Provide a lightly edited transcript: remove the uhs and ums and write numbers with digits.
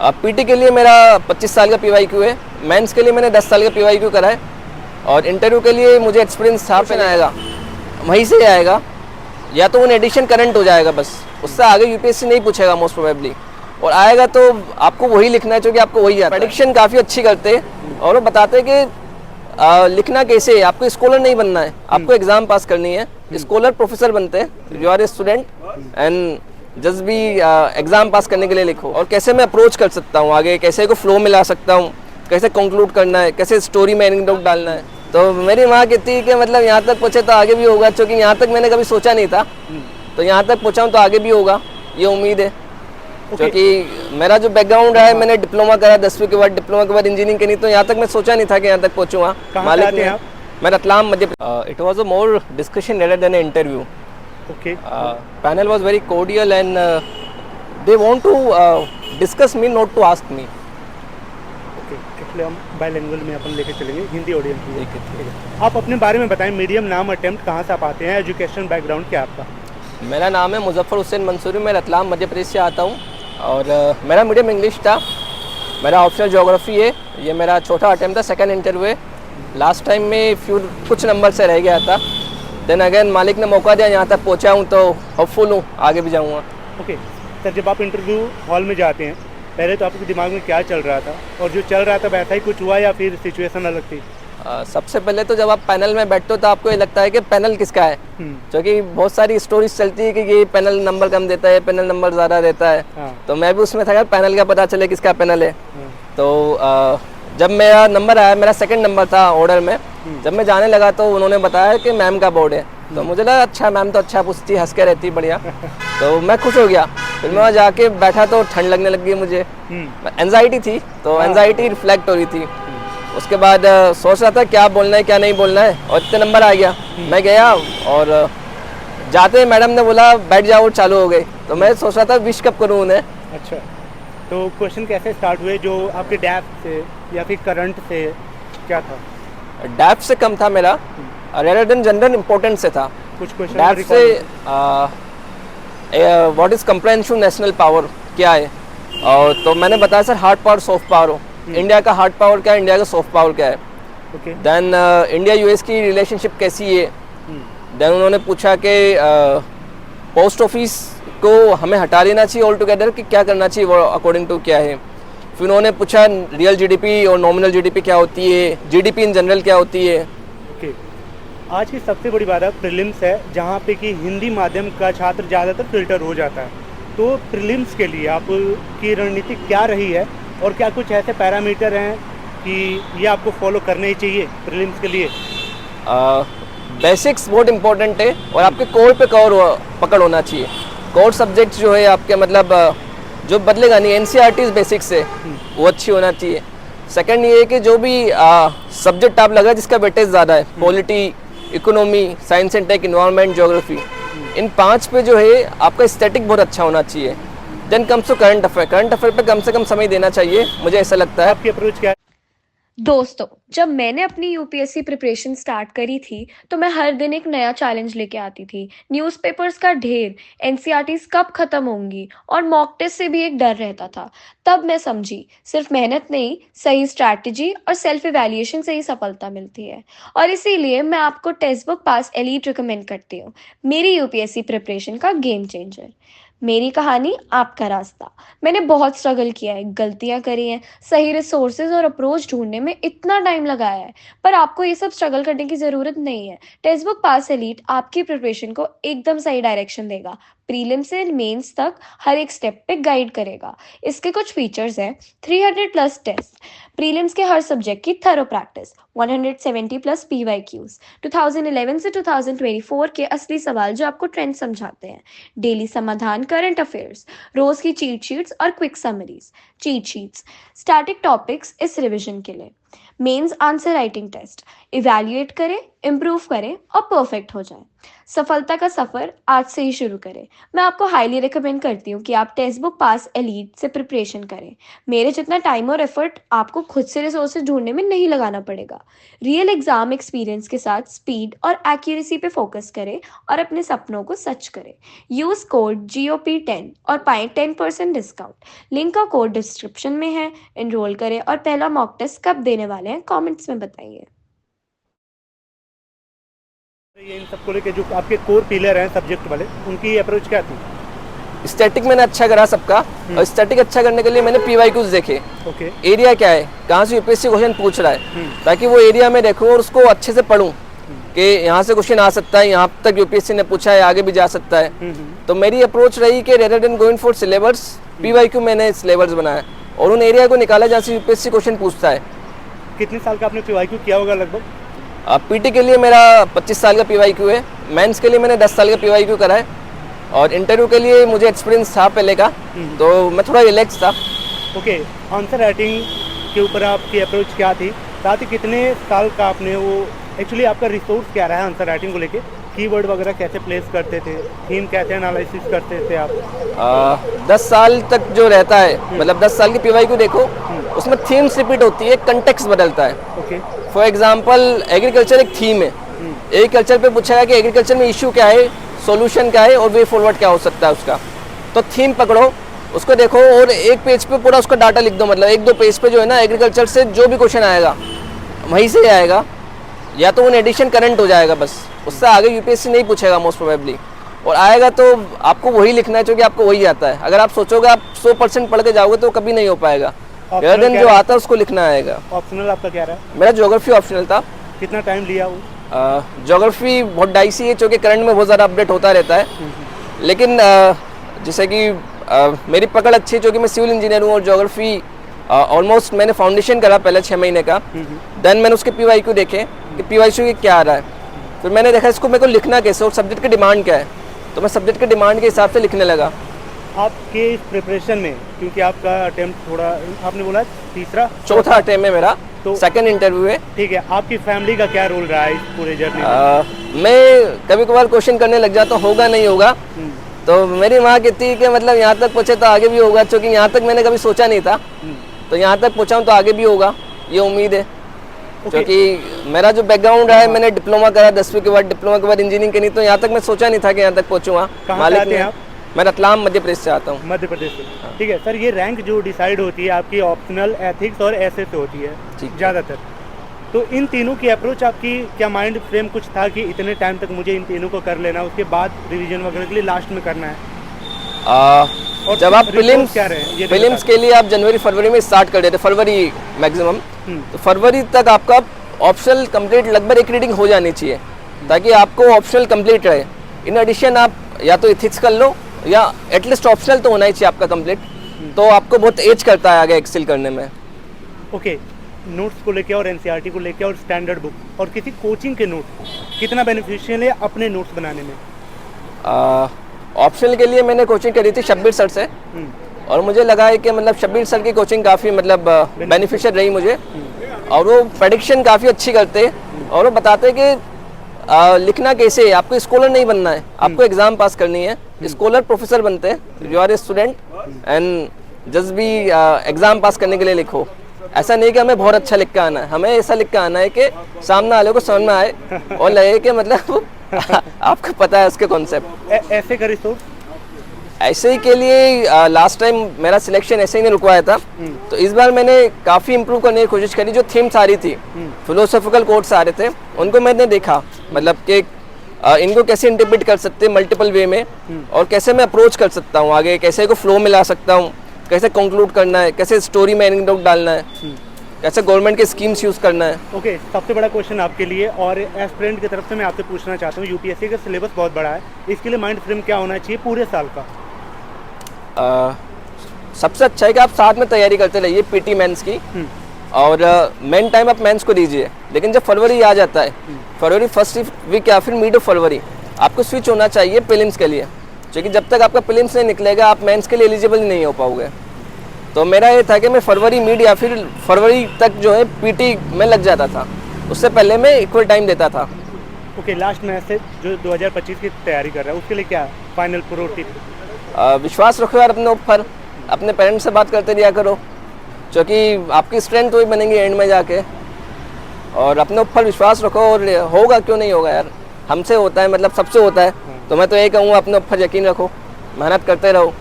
PT के लिए मेरा 25 साल का PYQ है, मेंस के लिए मैंने 10 साल का PYQ करा है, और इंटरव्यू के लिए मुझे एक्सपीरियंस था पे आएगा, वहीं से आएगा, या तो उन एडिशन करंट हो जाएगा, बस उससे आगे यूपीएससी नहीं पूछेगा मोस्ट प्रोबेबली, और आएगा तो आपको वही लिखना है जो कि आपको वही आता है। प्रेडिक्शन काफ़ी अच्छी करते हैं और वो बताते हैं कि लिखना कैसे है, आपको स्कॉलर नहीं बनना है, आपको एग्ज़ाम पास करनी है, स्कॉलर प्रोफेसर बनते हैं, you are a student and just भी एग्ज़ाम पास करने के लिए लिखो, और कैसे मैं अप्रोच कर सकता हूँ आगे, कैसे को फ्लो मिला सकता हूँ, कैसे कंक्लूड करना है, कैसे स्टोरी में एनेक्डोट डालना है। तो मेरी माँ कहती है कि मतलब यहाँ तक पहुँचे तो आगे भी होगा, क्योंकि यहाँ तक मैंने कभी सोचा नहीं था, तो यहाँ तक पहुँचा हूँ तो आगे भी होगा, ये उम्मीद है। क्योंकि मेरा जो बैकग्राउंड है, मैंने डिप्लोमा करा, 10वीं के बाद डिप्लोमा के बाद इंजीनियरिंग करी, तो यहाँ तक मैं सोचा नहीं था कि यहाँ तक पहुँचूँगा। मालिक ने, मैं Ratlam Madhya Pradesh. It was a more discussion rather than an interview. Okay. Panel was very cordial and they want to discuss me, not to ask me. Okay. इसलिए हम बाइलिंगुअल में अपन लेके चलेंगे हिंदी ऑडियंस के लिए। ठीक है। आप अपने बारे में बताएं, मीडियम, नाम, अटेम्प्ट, कहाँ से आप आते हैं, एजुकेशन बैकग्राउंड क्या आपका? मेरा नाम है मुजफ्फर हुसैन मंसूरी, मैं रतलाम मध्य प्रदेश से आता हूँ, और मेरा मीडियम इंग्लिश था, मेरा ऑप्शनल ज्योग्राफी है, ये मेरा छोटा अटेम्प्ट था, सेकंड इंटरव्यू है, लास्ट टाइम में कुछ नंबर से रह गया था, देन अगेन मालिक ने मौका दिया, यहाँ तक पहुँचा हूँ, तो होपफुल हूँ आगे भी जाऊँगा। ओके सर, जब आप इंटरव्यू हॉल में जाते हैं, पहले तो आपके दिमाग में क्या चल रहा था, और जो चल रहा था वैसा ही कुछ हुआ या फिर सिचुएशन अलग थी? सबसे पहले तो जब आप पैनल में बैठते हो तो आपको ये लगता है कि पैनल किसका है, क्योंकि बहुत सारी स्टोरीज चलती है कि ये पैनल नंबर कम देता है, पैनल नंबर ज़्यादा देता है। तो मैं भी उसमें था कि पैनल का पता चले किसका पैनल है। तो जब मेरा नंबर आया, मेरा सेकंड नंबर था ऑर्डर में, जब मैं जाने लगा तो उन्होंने बताया कि मैम का बोर्ड है, तो मुझे लगा अच्छा, मैम तो अच्छा पूछती, हंस के रहती, बढ़िया, तो मैं खुश हो गया। फिर मैं वहाँ जाके बैठा तो ठंड लगने लगी मुझे, एंजाइटी थी, तो एंजाइटी रिफ्लेक्ट हो रही थी। उसके बाद सोच रहा था क्या बोलना है क्या नहीं बोलना है, और इतने नंबर आ गया। मैं गया और जाते मैडम ने बोला बैठ जाओ, चालू हो गई, तो मैं सोच रहा था विश कब करूँ उन्हें। अच्छा, तो क्वेश्चन कैसे स्टार्ट हुए, जो आपके डैप से या फिर करंट से, क्या था? डैप से कम था मेरा, रेदर देन जनरल इम्पोर्टेंस से था। कुछ क्वेश्चन डैप से what is comprehension national power क्या है, और तो मैंने बताया sir hard power soft power हो, इंडिया का हार्ड पावर क्या है, इंडिया का सॉफ्ट पावर क्या है, देन इंडिया यूएस की रिलेशनशिप कैसी है, देन उन्होंने पूछा कि पोस्ट ऑफिस को हमें हटा देना चाहिए ऑल टुगेदर कि क्या करना चाहिए, वो अकॉर्डिंग टू क्या है। फिर उन्होंने पूछा रियल जीडीपी और नॉमिनल जीडीपी क्या होती है, जीडीपी इन जनरल क्या होती है। ओके, आज की सबसे बड़ी बात है प्रीलिम्स है, जहाँ पे कि हिंदी माध्यम का छात्र ज़्यादातर फिल्टर हो जाता है, तो प्रीलिम्स के लिए आपकी रणनीति क्या रही है, और क्या कुछ ऐसे पैरामीटर हैं कि ये आपको फॉलो करने ही चाहिए प्रीलिम्स के लिए? बेसिक्स बहुत इंपॉर्टेंट है, और आपके कोर पे पकड़ होना चाहिए। कोर सब्जेक्ट जो है आपके मतलब जो बदलेगा नहीं, एनसीईआरटी बेसिक्स है वो अच्छी होना चाहिए। सेकंड ये है कि जो भी सब्जेक्ट आप लगा जिसका वेटेज ज़्यादा है, polity, economy, science and tech, environment, geography, इन 5 पे जो है आपका स्टैटिक बहुत अच्छा होना चाहिए। Then comes to current affair, current affair पे कम से कम समय देना चाहिए, मुझे ऐसा लगता है। आपकी अप्रोच क्या है? दोस्तों, जब मैंने अपनी यूपीएससी प्रिपरेशन स्टार्ट करी थी तो मैं हर दिन एक नया चैलेंज लेके आती थी। न्यूज़पेपर्स का ढेर, एनसीईआरटीज़ कब खत्म होंगी, और मॉक टेस्ट से भी एक डर रहता था। तब मैं समझी सिर्फ मेहनत नहीं, सही स्ट्रैटेजी और सेल्फ इवैल्यूएशन से ही सफलता मिलती है, और इसीलिए मैं आपको टेक्स्ट बुक पास एलीट रिकमेंड करती हूँ, मेरी यूपीएससी प्रिपरेशन का गेम चेंजर। मेरी कहानी, आपका रास्ता। मैंने बहुत स्ट्रगल किया है, गलतियां करी हैं, सही रिसोर्सेज और अप्रोच ढूंढने में इतना टाइम लगाया है, पर आपको ये सब स्ट्रगल करने की ज़रूरत नहीं है। टेक्स्ट बुक पास एलीट आपकी प्रिपरेशन को एकदम सही डायरेक्शन देगा, प्रीलिम से मेंस तक हर एक स्टेप पे गाइड करेगा। इसके कुछ फीचर्स हैं: 300+ टेस्ट, प्रीलिम्स के हर सब्जेक्ट की थरो प्रैक्टिस, 170+ PYQs, 2011 से 2024 के असली सवाल जो आपको ट्रेंड समझाते हैं, डेली समाधान, करंट अफेयर्स, रोज की चीट शीट्स और quick summaries. Cheat sheets, static topics इस रिवीजन के लिए, mains answer writing test, evaluate करें, इम्प्रूव करें और परफेक्ट हो जाएं। सफलता का सफ़र आज से ही शुरू करें। मैं आपको हाईली रिकमेंड करती हूँ कि आप टेक्स्ट बुक पास एलीट से प्रिपरेशन करें। मेरे जितना टाइम और एफर्ट आपको खुद से रिसोर्सेज ढूंढने में नहीं लगाना पड़ेगा। रियल एग्जाम एक्सपीरियंस के साथ स्पीड और एक्यूरेसी पे फोकस करें और अपने सपनों को सच करें। यूज़ कोड GOP10 और पाएं 10% डिस्काउंट। लिंक का कोड डिस्क्रिप्शन में है। एनरोल करें और पहला मॉक टेस्ट कब देने वाले हैं कमेंट्स में बताइए। ये इन सबको लेके जो आपके कोर पिलर हैं सब्जेक्ट वाले, उनकी अप्रोच क्या थी? स्टैटिक मैंने अच्छा करा सबका, और स्टैटिक अच्छा करने के लिए मैंने PYQs देखे। ओके। एरिया क्या है, कहाँ से यूपीएससी क्वेश्चन पूछ रहा है, ताकि वो एरिया में देखूँ और उसको अच्छे से पढूं कि यहाँ से क्वेश्चन आ सकता है, यहाँ तक यूपीएससी ने पूछा है, आगे भी जा सकता है। तो मेरी अप्रोच रही कि rather than going for syllabus, PYQ मैंने सिलेबस बनाया और उन एरिया को निकाला जहाँ से यूपीएससी क्वेश्चन पूछता है। कितने साल का आपने PYQ किया होगा लगभग? पीटी के लिए मेरा 25 साल का PYQ है, मेंस के लिए मैंने 10 साल का PYQ करा है, और इंटरव्यू के लिए मुझे एक्सपीरियंस था पहले का, तो मैं थोड़ा रिलैक्स था। ओके, आंसर राइटिंग के ऊपर आपकी अप्रोच क्या थी? साथ ही कितने साल का आपने वो एक्चुअली आपका रिसोर्स क्या रहा है आंसर राइटिंग को लेके? कीवर्ड वगैरह कैसे प्लेस करते थे, थीम कैसे एनालिसिस करते थे आप? 10 साल तक जो रहता है, मतलब 10 साल की PYQ देखो, उसमें थीम्स रिपीट होती है, कंटेक्स्ट बदलता है। ओके। फॉर एग्जाम्पल एग्रीकल्चर एक थीम है, एग्रीकल्चर पे पूछेगा कि एग्रीकल्चर में इशू क्या है, सॉल्यूशन क्या है और वे फॉरवर्ड क्या हो सकता है उसका। तो थीम पकड़ो, उसको देखो और एक पेज पे पूरा उसका डाटा लिख दो, मतलब 1-2 पेज पे जो है ना एग्रीकल्चर से जो भी क्वेश्चन आएगा वहीं से आएगा, या तो उन एडिशन करंट हो जाएगा, बस उससे आगे यूपीएससी नहीं पूछेगा मोस्ट प्रोबेबली, और आएगा तो आपको वही लिखना है क्योंकि आपको वही आता है। अगर आप सोचोगे आप 100% पढ़ के जाओगे तो कभी नहीं हो पाएगा, देन जो आता है उसको लिखना आएगा। ऑप्शनल आपका क्या रहा? मेरा ज्योग्राफी ऑप्शनल था। कितना टाइम लिया वो? ज्योग्राफी बहुत डाइसी है क्योंकि करंट में बहुत ज़्यादा अपडेट होता रहता है, लेकिन जैसे कि मेरी पकड़ अच्छी है क्योंकि मैं सिविल इंजीनियर हूँ, और ज्योग्राफी ऑलमोस्ट मैंने फाउंडेशन करा पहले 6 महीने का, देन मैंने उसके PYQ देखे कि PYQ क्या आ रहा है, फिर मैंने देखा इसको मेरे को लिखना कैसे और सब्जेक्ट की डिमांड क्या है, तो मैं सब्जेक्ट की डिमांड के हिसाब से लिखने लगा। आपके इस प्रिपरेशन में, क्योंकि आपका अटेम्प्ट थोड़ा आपने बोला चौथा अटेम्प्ट है मेरा, तो सेकंड इंटरव्यू है। ठीक है, आपकी फैमिली का क्या रोल रहा है इस पूरे जर्नी में? मैं कभी कभार क्वेश्चन करने लग जाता हूँ, होगा नहीं होगा, तो मेरी माँ कहती है कि मतलब यहाँ तक पहुँचे तो आगे भी होगा, क्योंकि यहाँ तक मैंने कभी सोचा नहीं था, तो यहाँ तक पहुँचा हूँ तो आगे भी होगा, ये उम्मीद है। क्योंकि मेरा जो बैकग्राउंड है, मैंने डिप्लोमा करा 10वीं के बाद, डिप्लोमा के बाद इंजीनियरिंग करी, तो यहाँ तक मैं सोचा नहीं था कि यहाँ तक पहुँचूँगा। कहाँ से आते हैं आप? मैं रतलाम मध्य प्रदेश से आता हूँ। मध्य प्रदेश से। ठीक है सर, ये रैंक जो डिसाइड होती है आपकी ऑप्शनल, एथिक्स और एसे से होती है ज़्यादातर, तो इन तीनों की अप्रोच आपकी क्या माइंड फ्रेम कुछ था कि इतने टाइम तक मुझे इन तीनों को कर लेना, उसके बाद रिवीजन वगैरह के लिए लास्ट में करना है? और जब आप प्रीलिम्स के लिए आप जनवरी-फरवरी में स्टार्ट कर देते, फरवरी मैक्सिमम, तो फरवरी तक आपका ऑप्शनल कंप्लीट लगभग एक रीडिंग हो जानी चाहिए, ताकि आपको ऑप्शनल कंप्लीट रहे। इन एडिशन आप या तो एथिक्स कर लो, या एटलीस्ट ऑप्शनल तो होना ही चाहिए आपका कंप्लीट, तो आपको बहुत एज करता है आगे एक्सेल करने में। ओके, नोट्स को लेके और एनसीईआरटी को लेके और स्टैंडर्ड बुक और किसी कोचिंग के नोट्स कितना बेनिफिशियल है अपने नोट्स बनाने में? ऑप्शनल के लिए मैंने कोचिंग करी थी शब्बीर सर से, और मुझे लगा है कि मतलब शब्बीर सर की कोचिंग काफ़ी मतलब बेनिफिशियल रही मुझे, और वो प्रेडिक्शन काफ़ी अच्छी करते हैं, और वो बताते हैं कि लिखना कैसे है। आपको स्कॉलर नहीं बनना है, आपको एग्जाम पास करनी है। स्कॉलर प्रोफेसर बनते हैं, you are a student and just भी एग्जाम पास करने के लिए लिखो। ऐसा नहीं कि हमें बहुत अच्छा लिख के आना है, हमें ऐसा लिख के आना है कि सामने वाले को समझ में आए और लगे कि मतलब आपको पता है उसके कॉन्सेप्ट। ऐसे का रिसोर्स ऐसे ही के लिए लास्ट टाइम मेरा सिलेक्शन ऐसे ही नहीं रुकवाया था, तो इस बार मैंने काफ़ी इम्प्रूव करने की कोशिश करी। जो थीम्स आ रही थी, फिलोसॉफिकल कोट्स आ रहे थे, उनको मैंने देखा, मतलब कि इनको कैसे इंटरप्रेट कर सकते हैं मल्टीपल वे में, और कैसे मैं अप्रोच कर सकता हूँ आगे, कैसे को फ्लो मिला सकता हूँ, कैसे कंक्लूड करना है, कैसे स्टोरी में एनेक्डोट डालना है, कैसे गवर्नमेंट के स्कीम्स यूज़ करना है। ओके, सबसे बड़ा क्वेश्चन आपके लिए और एस्पिरेंट की तरफ से मैं आपसे पूछना चाहता हूँ, यूपीएससी का सिलेबस बहुत बड़ा है, इसके लिए माइंड फ्रेम क्या होना चाहिए पूरे साल का? सबसे अच्छा है कि आप साथ में तैयारी करते रहिए पीटी मेंस की, और मेन टाइम आप मेंस को दीजिए। लेकिन जब फरवरी आ जाता है, फरवरी फर्स्ट वीक या फिर मिड ऑफ फरवरी, आपको स्विच होना चाहिए प्रीलिम्स के लिए, क्योंकि जब तक आपका प्रीलिम्स नहीं निकलेगा आप मेंस के लिए एलिजिबल नहीं हो पाओगे। तो मेरा ये था कि मैं फरवरी मिड या फिर फरवरी तक जो है पीटी में लग जाता था, उससे पहले मैं इक्वल टाइम देता था। ओके, लास्ट मैच से जो 2025 की तैयारी कर रहा है उसके लिए क्या फाइनल प्रो टिप? विश्वास रखो यार अपने ऊपर, अपने पेरेंट्स से बात करते रहा करो, क्योंकि आपकी स्ट्रेंथ वही बनेंगी एंड में जाके। और अपने ऊपर विश्वास रखो, और होगा क्यों नहीं होगा यार, हमसे होता है, मतलब सबसे होता है। तो मैं तो यही कहूँगा अपने ऊपर यकीन रखो, मेहनत करते रहो।